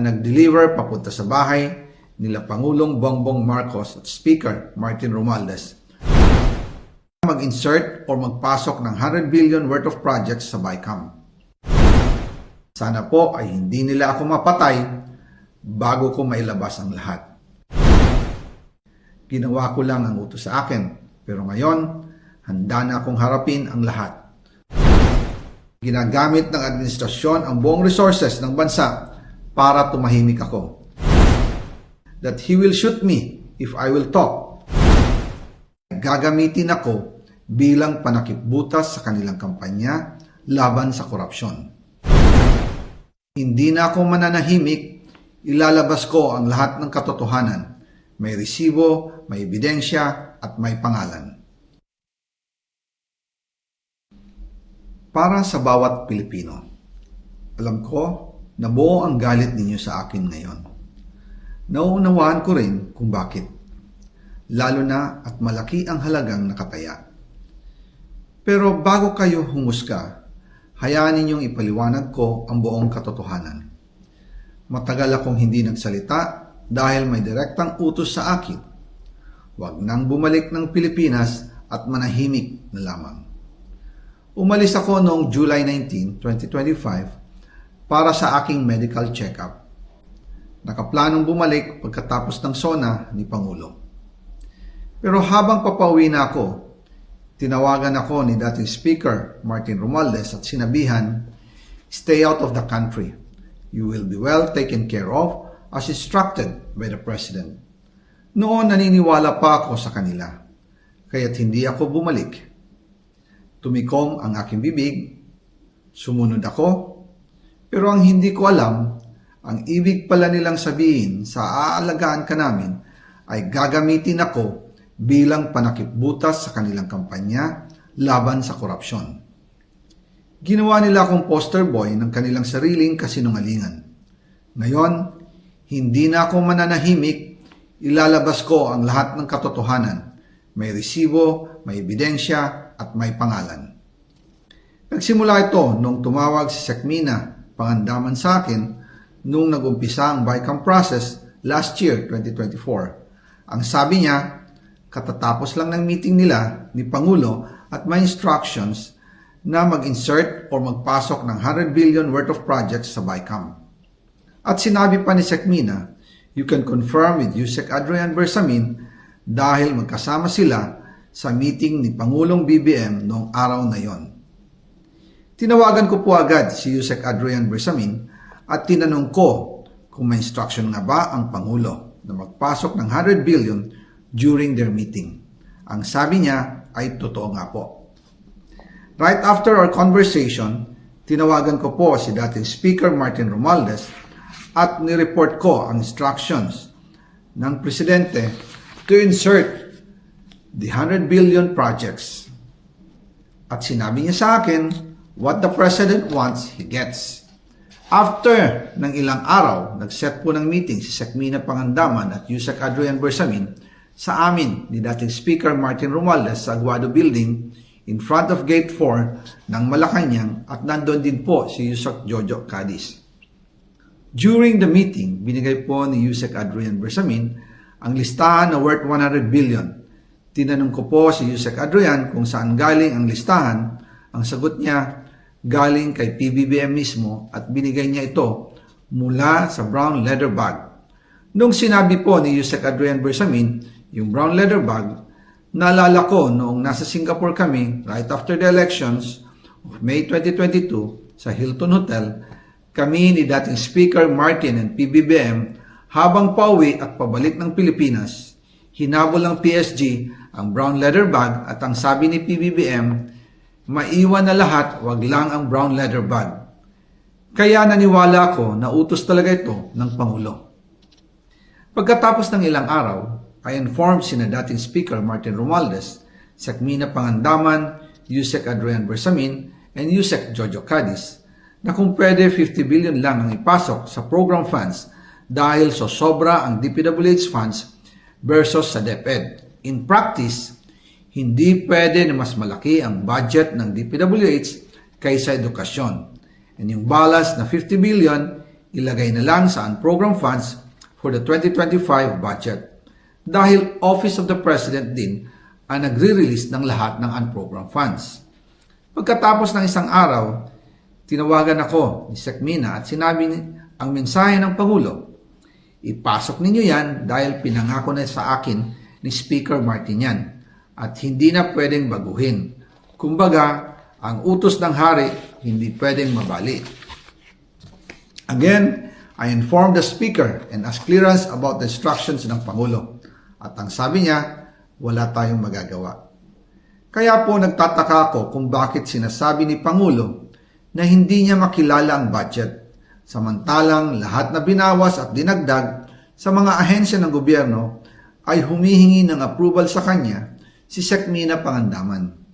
nag-deliver papunta sa bahay nila Pangulong Bongbong Marcos at Speaker Martin Romualdez mag-insert o magpasok ng 100 billion worth of projects sa BICAM. Sana po ay hindi nila ako mapatay bago ko mailabas ang lahat. Ginawa ko lang ang utos sa akin, pero ngayon, handa na akong harapin ang lahat. Ginagamit ng administrasyon ang buong resources ng bansa para tumahimik ako. That he will shoot me if I will talk. Gagamitin ako bilang panakipbutas sa kanilang kampanya laban sa korupsyon. Hindi na ako mananahimik, ilalabas ko ang lahat ng katotohanan. May resibo, may ebidensya, at may pangalan. Para sa bawat Pilipino, alam ko na buo ang galit ninyo sa akin ngayon. Nauunawaan ko rin kung bakit, lalo na at malaki ang halagang nakataya. Pero bago kayo humusga, hayaan ninyong ipaliwanag ko ang buong katotohanan. Matagal akong hindi nagsalita dahil may direktang utos sa akin. Huwag nang bumalik ng Pilipinas at manahimik na lamang. Umalis ako noong July 19, 2025 para sa aking medical check-up. Nakaplanong bumalik pagkatapos ng SONA ni Pangulo. Pero habang papauwi na ako, tinawagan ako ni dating Speaker Martin Romualdez at sinabihan, "Stay out of the country. You will be well taken care of as instructed by the President." Noon naniniwala pa ako sa kanila, kaya't hindi ako bumalik. Tumikom ang aking bibig, sumunod ako, pero ang hindi ko alam, ang ibig pala nilang sabihin sa aalagaan ka namin ay gagamitin ako bilang panakipbutas sa kanilang kampanya laban sa korupsyon. Ginawa nila akong poster boy ng kanilang sariling kasinungalingan. Ngayon, hindi na ako mananahimik, ilalabas ko ang lahat ng katotohanan. May resibo, may ebidensya, at may pangalan. Nagsimula ito nung tumawag si Sekmina Pangandaman sa akin nung nag-umpisa ang BICAM process last year, 2024. Ang sabi niya, katatapos lang ng meeting nila ni Pangulo at may instructions na mag-insert o magpasok ng 100 billion worth of projects sa BICAM. At sinabi pa ni Sekmina, you can confirm with Yusek Adrian Bersamin dahil magkasama sila sa meeting ni Pangulong BBM noong araw na yon. Tinawagan ko po agad si Yusek Adrian Bersamin at tinanong ko kung may instruction nga ba ang Pangulo na magpasok ng 100 billion during their meeting. Ang sabi niya ay totoo nga po. Right after our conversation, tinawagan ko po si dating Speaker Martin Romualdez at nireport ko ang instructions ng Presidente to insert the 100 billion projects. At sinabi niya sa akin, what the President wants, he gets. After ng ilang araw, nag-set po ng meeting si Sekmina Pangandaman at Yusek Adrian Bersamin sa amin ni dating Speaker Martin Romualdez sa Aguado Building in front of Gate 4 ng Malacanang at nandun din po si Yusek Jojo Cadiz. During the meeting, binigay po ni Yusek Adrian Bersamin ang listahan na worth 100 billion. Tinanong ko po si Yusek Adrian kung saan galing ang listahan. Ang sagot niya, galing kay PBBM mismo at binigay niya ito mula sa brown leather bag. Nung sinabi po ni Yusek Adrian Bersamin, yung brown leather bag, naalala ko noong nasa Singapore kami right after the elections of May 2022 sa Hilton Hotel, kami ni dating Speaker Martin and PBBM habang pauwi at pabalik ng Pilipinas, hinabol ng PSG ang brown leather bag at ang sabi ni PBBM, maiwan na lahat, wag lang ang brown leather bag. Kaya naniwala ako na utos talaga ito ng Pangulo. Pagkatapos ng ilang araw, I informed sina dating Speaker Martin Romualdez, Sekmina Pangandaman, Yusek Adrian Bersamin, and Yusek Jojo Cadiz na kung pwede 50 billion lang ang ipasok sa program funds dahil sobra ang DPWH funds versus sa DepEd. In practice, hindi pwede na mas malaki ang budget ng DPWH kaysa edukasyon. And yung balance na 50 billion, ilagay na lang sa unprogrammed funds for the 2025 budget. Dahil Office of the President din ang nagre-release ng lahat ng unprogrammed funds. Pagkatapos ng isang araw, tinawagan ako ni Sec Mina at sinabi ang mensahe ng Pangulo. Ipasok ninyo yan dahil pinangako na sa akin ni Speaker Martin yan at hindi na pwedeng baguhin. Kumbaga, ang utos ng hari hindi pwedeng mabali. Again, I informed the Speaker and asked clearance about the instructions ng Pangulo. At ang sabi niya, wala tayong magagawa. Kaya po nagtataka ako kung bakit sinasabi ni Pangulo na hindi niya makilala ang budget, samantalang lahat na binawas at dinagdag sa mga ahensya ng gobyerno ay humihingi ng approval sa kanya si Sec Mina Pangandaman.